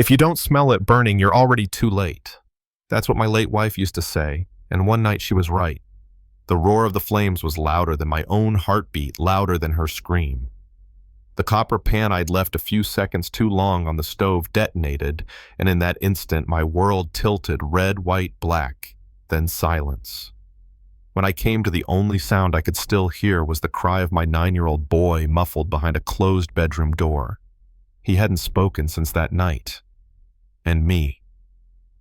If you don't smell it burning, you're already too late. That's what my late wife used to say, and one night she was right. The roar of the flames was louder than my own heartbeat, louder than her scream. The copper pan I'd left a few seconds too long on the stove detonated, and in that instant my world tilted red, white, black, then silence. When I came to the only sound I could still hear was the cry of my 9-year-old boy muffled behind a closed bedroom door. He hadn't spoken since that night. And me.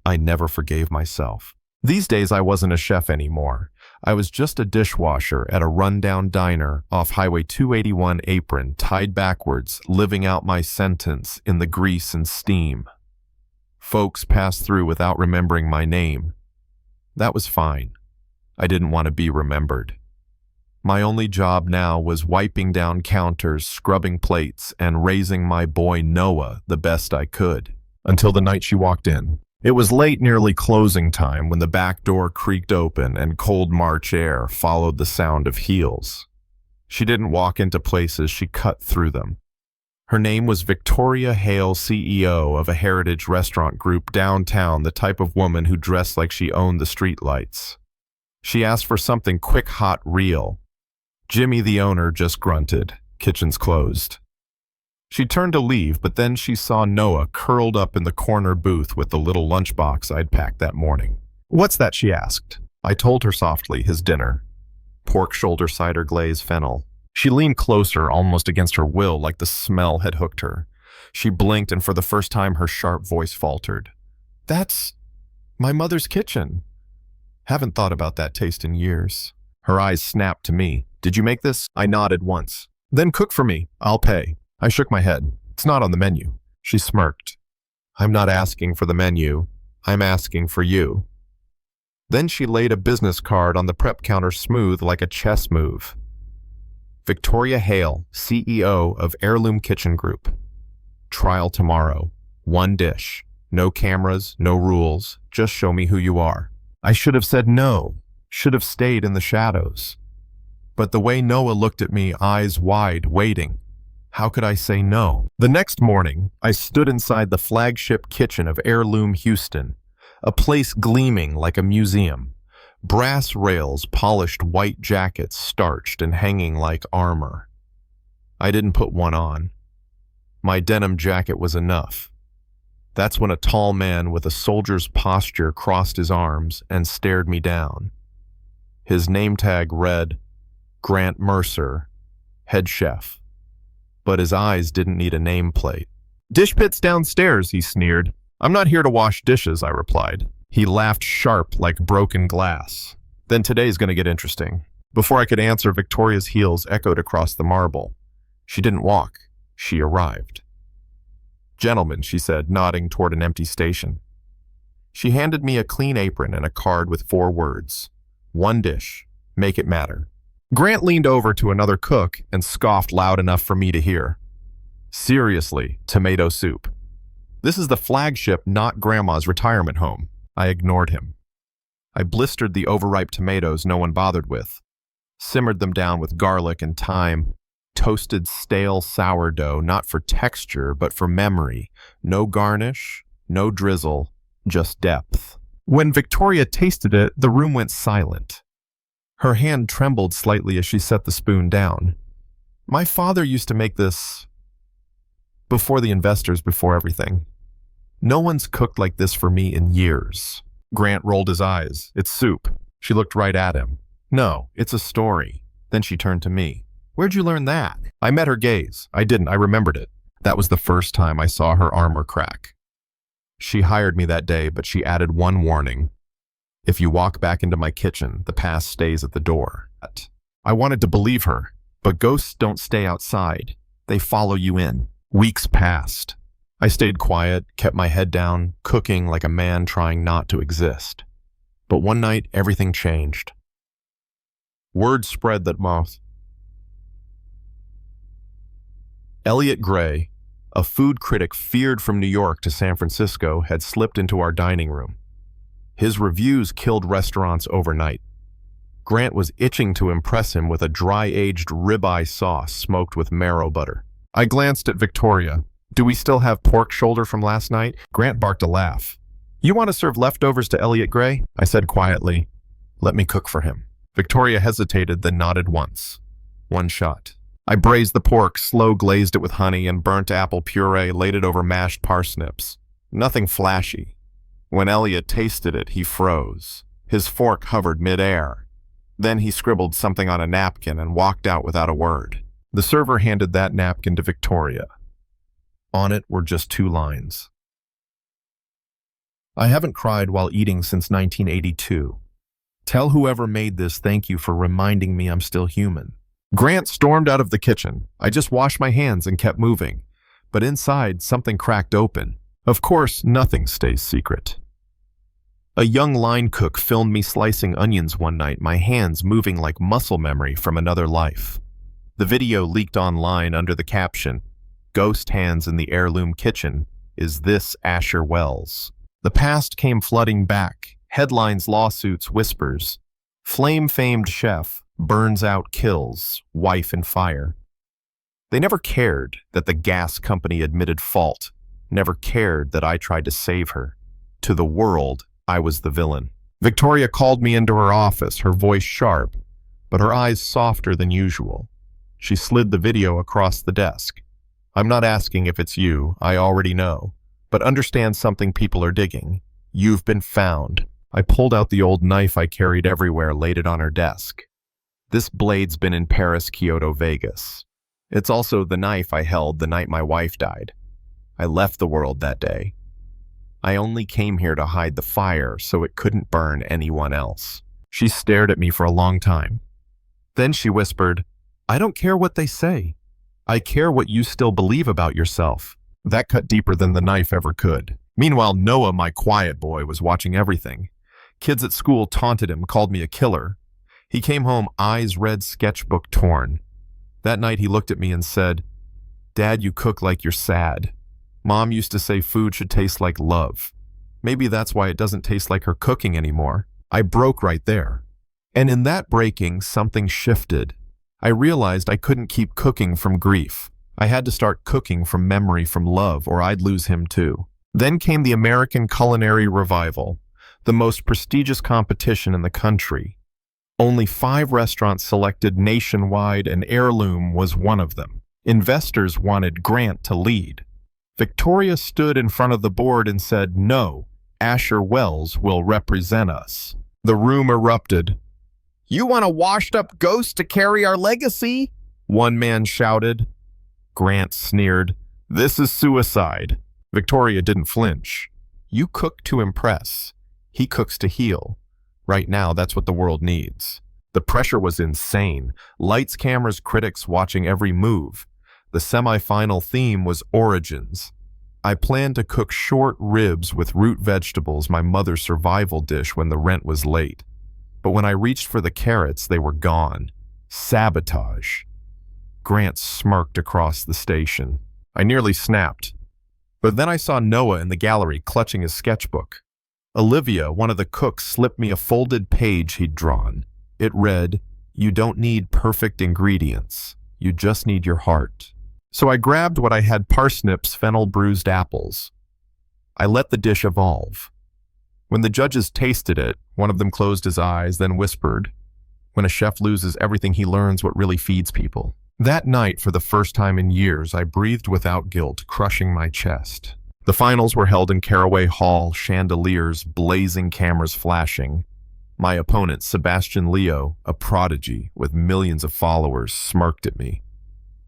I never forgave myself. These days I wasn't a chef anymore. I was just a dishwasher at a rundown diner off Highway 281 apron, tied backwards, living out my sentence in the grease and steam. Folks passed through without remembering my name. That was fine. I didn't want to be remembered. My only job now was wiping down counters, scrubbing plates, and raising my boy Noah the best I could. Until the night she walked in. It was late, nearly closing time, when the back door creaked open and cold March air followed the sound of heels. She didn't walk into places, she cut through them. Her name was Victoria Hale, CEO of a heritage restaurant group downtown, the type of woman who dressed like she owned the streetlights. She asked for something quick, hot, real. Jimmy, the owner, just grunted. Kitchen's closed. She turned to leave, but then she saw Noah curled up in the corner booth with the little lunchbox I'd packed that morning. "What's that?" she asked. I told her softly, his dinner. Pork shoulder cider glaze fennel. She leaned closer, almost against her will, like the smell had hooked her. She blinked, and for the first time her sharp voice faltered. "That's my mother's kitchen. Haven't thought about that taste in years." Her eyes snapped to me. "Did you make this?" I nodded once. "Then cook for me. I'll pay." I shook my head. "It's not on the menu." She smirked. "I'm not asking for the menu. I'm asking for you." Then she laid a business card on the prep counter smooth like a chess move. Victoria Hale, CEO of Heirloom Kitchen Group. Trial tomorrow. One dish. No cameras, no rules. Just show me who you are. I should have said no. Should have stayed in the shadows. But the way Noah looked at me, eyes wide, waiting. How could I say no? The next morning, I stood inside the flagship kitchen of Heirloom Houston, a place gleaming like a museum. Brass rails, polished white jackets starched and hanging like armor. I didn't put one on. My denim jacket was enough. That's when a tall man with a soldier's posture crossed his arms and stared me down. His name tag read, Grant Mercer, head chef. But his eyes didn't need a nameplate. "Dish pit's downstairs," he sneered. "I'm not here to wash dishes," I replied. He laughed sharp like broken glass. "Then today's going to get interesting." Before I could answer, Victoria's heels echoed across the marble. She didn't walk. She arrived. "Gentlemen," she said, nodding toward an empty station. She handed me a clean apron and a card with 4 words. "One dish. Make it matter." Grant leaned over to another cook and scoffed loud enough for me to hear. "Seriously, tomato soup. This is the flagship, not Grandma's retirement home." I ignored him. I blistered the overripe tomatoes no one bothered with, simmered them down with garlic and thyme, toasted stale sourdough, not for texture, but for memory. No garnish, no drizzle, just depth. When Victoria tasted it, the room went silent. Her hand trembled slightly as she set the spoon down. "My father used to make this before the investors, before everything. No one's cooked like this for me in years." Grant rolled his eyes. "It's soup." She looked right at him. "No, it's a story." Then she turned to me. "Where'd you learn that?" I met her gaze. I didn't. I remembered it. That was the first time I saw her armor crack. She hired me that day, but she added one warning. "If you walk back into my kitchen, the past stays at the door." I wanted to believe her, but ghosts don't stay outside. They follow you in. Weeks passed. I stayed quiet, kept my head down, cooking like a man trying not to exist. But one night, everything changed. Word spread that Elliot Gray, a food critic feared from New York to San Francisco, had slipped into our dining room. His reviews killed restaurants overnight. Grant was itching to impress him with a dry-aged ribeye sauce smoked with marrow butter. I glanced at Victoria. Do we still have pork shoulder from last night? Grant barked a laugh. You want to serve leftovers to Elliot Gray? I said quietly. Let me cook for him. Victoria hesitated, then nodded once. One shot. I braised the pork, slow glazed it with honey and burnt apple puree, laid it over mashed parsnips. Nothing flashy. When Elliot tasted it, he froze. His fork hovered midair. Then he scribbled something on a napkin and walked out without a word. The server handed that napkin to Victoria. On it were just 2 lines. I haven't cried while eating since 1982. Tell whoever made this thank you for reminding me I'm still human. Grant stormed out of the kitchen. I just washed my hands and kept moving. But inside, something cracked open. Of course, nothing stays secret. A young line cook filmed me slicing onions one night, my hands moving like muscle memory from another life. The video leaked online under the caption, "Ghost hands in the heirloom kitchen. Is this Asher Wells?" The past came flooding back. Headlines, lawsuits, whispers. Flame-famed chef, burns out, kills, wife in fire. They never cared that the gas company admitted fault, never cared that I tried to save her. To the world, I was the villain. Victoria called me into her office, her voice sharp, but her eyes softer than usual. She slid the video across the desk. I'm not asking if it's you, I already know, but understand something people are digging. You've been found. I pulled out the old knife I carried everywhere, laid it on her desk. This blade's been in Paris, Kyoto, Vegas. It's also the knife I held the night my wife died. I left the world that day. I only came here to hide the fire so it couldn't burn anyone else. She stared at me for a long time. Then she whispered, I don't care what they say. I care what you still believe about yourself. That cut deeper than the knife ever could. Meanwhile, Noah, my quiet boy, was watching everything. Kids at school taunted him, called me a killer. He came home, eyes red, sketchbook torn. That night he looked at me and said, Dad, you cook like you're sad. Mom used to say food should taste like love. Maybe that's why it doesn't taste like her cooking anymore. I broke right there. And in that breaking, something shifted. I realized I couldn't keep cooking from grief. I had to start cooking from memory, from love, or I'd lose him too. Then came the American Culinary Revival, the most prestigious competition in the country. Only 5 restaurants selected nationwide, and Heirloom was one of them. Investors wanted Grant to lead. Victoria stood in front of the board and said, no, Asher Wells will represent us. The room erupted. You want a washed-up ghost to carry our legacy? One man shouted. Grant sneered, this is suicide. Victoria didn't flinch. You cook to impress. He cooks to heal. Right now, that's what the world needs. The pressure was insane. Lights, cameras, critics watching every move. The semi-final theme was origins. I planned to cook short ribs with root vegetables, my mother's survival dish when the rent was late. But when I reached for the carrots, they were gone. Sabotage. Grant smirked across the station. I nearly snapped. But then I saw Noah in the gallery clutching his sketchbook. Olivia, one of the cooks, slipped me a folded page he'd drawn. It read, you don't need perfect ingredients. You just need your heart. So I grabbed what I had: parsnips, fennel, bruised apples. I let the dish evolve. When the judges tasted it, one of them closed his eyes, then whispered, when a chef loses everything he learns what really feeds people. That night, for the first time in years, I breathed without guilt, crushing my chest. The finals were held in Caraway Hall, chandeliers, blazing, cameras flashing. My opponent, Sebastian Leo, a prodigy with millions of followers, smirked at me.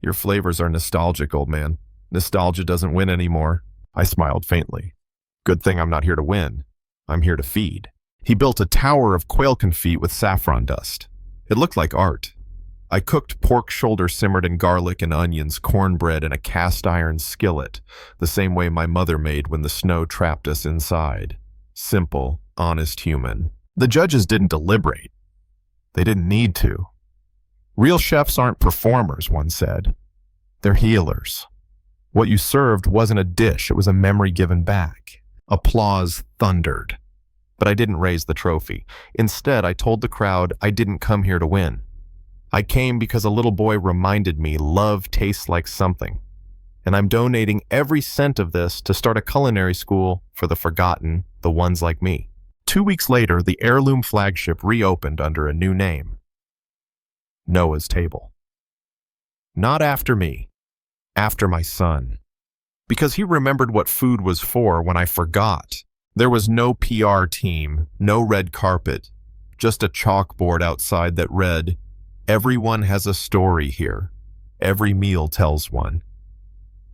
Your flavors are nostalgic, old man. Nostalgia doesn't win anymore. I smiled faintly. Good thing I'm not here to win. I'm here to feed. He built a tower of quail confit with saffron dust. It looked like art. I cooked pork shoulder simmered in garlic and onions, cornbread in a cast iron skillet, the same way my mother made when the snow trapped us inside. Simple, honest human. The judges didn't deliberate. They didn't need to. Real chefs aren't performers, one said. They're healers. What you served wasn't a dish, it was a memory given back. Applause thundered. But I didn't raise the trophy. Instead, I told the crowd I didn't come here to win. I came because a little boy reminded me love tastes like something. And I'm donating every cent of this to start a culinary school for the forgotten, the ones like me. 2 weeks later, the heirloom flagship reopened under a new name, Noah's Table. Not after me, after my son. Because he remembered what food was for when I forgot. There was no PR team, no red carpet, just a chalkboard outside that read, "Everyone has a story here. Every meal tells one."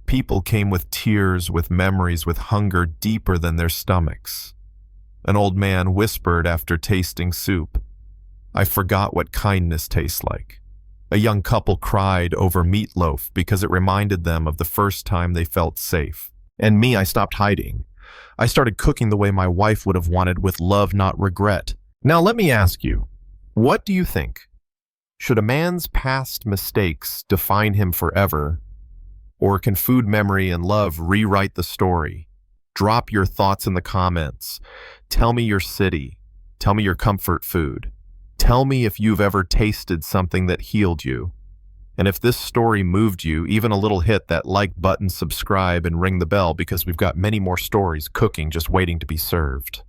People came with tears, with memories, with hunger deeper than their stomachs. An old man whispered after tasting soup, "I forgot what kindness tastes like." A young couple cried over meatloaf because it reminded them of the first time they felt safe. And me, I stopped hiding. I started cooking the way my wife would have wanted, with love, not regret. Now let me ask you, what do you think? Should a man's past mistakes define him forever? Or can food memory and love rewrite the story? Drop your thoughts in the comments. Tell me your city. Tell me your comfort food. Tell me if you've ever tasted something that healed you. And if this story moved you, even a little, hit that like button, subscribe, and ring the bell, because we've got many more stories cooking just waiting to be served.